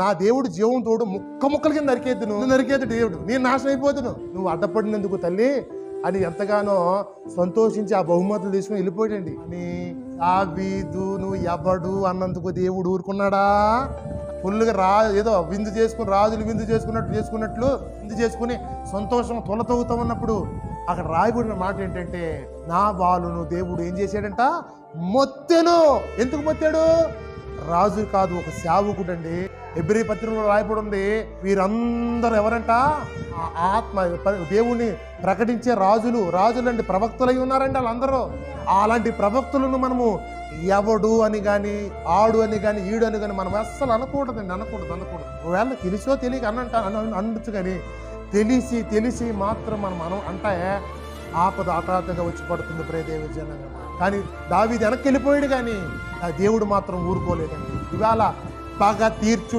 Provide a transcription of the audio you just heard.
నా దేవుడు జీవం తోడు ముక్క ముక్కల కింద నరికేద్దు దేవుడు, నేను నాశనం అయిపోతును, నువ్వు అడ్డపడినందుకు తల్లి అని ఎంతగానో సంతోషించి ఆ బహుమతులు తీసుకుని వెళ్ళిపోయాడండి. నీ దావీదు నువ్వు ఎవడు అన్నందుకు దేవుడు ఊరుకున్నాడా? ఫుల్గా ఏదో విందు చేసుకుని, రాజులు విందు చేసుకున్నట్లు విందు చేసుకుని సంతోషం తొలతవుతా ఉన్నప్పుడు అక్కడ రాయబడిన మాట ఏంటంటే, నా బాలును దేవుడు ఏం చేశాడంట? మొత్తెను. ఎందుకు మొత్తాడు? రాజు కాదు, ఒక సేవకుడు అండి. హెబ్రీ పత్రికలో రాయబడి ఉంది, వీరందరూ ఎవరంట? ఆత్మ దేవుణ్ణి ప్రకటించే రాజులండి, ప్రవక్తలై ఉన్నారండి వాళ్ళందరూ. అలాంటి ప్రవక్తలను మనము ఎవడు అని కానీ, ఆడు అని కానీ, ఈడు అని కానీ మనం అస్సలు అనకూడదండి. అనకూడదు. ఒకవేళ తెలిసో తెలియక అనొచ్చు, కానీ తెలిసి మాత్రం మనం అంటే ఆపద హఠాత్తుగా వచ్చి పడుతుంది ప్రియదేవ జనంగా. కానీ దావీదు వెనక్కి వెళ్ళిపోయాడు, కానీ ఆ దేవుడు మాత్రం ఊరుకోలేదండి. ఇవాళ బాగా తీర్చు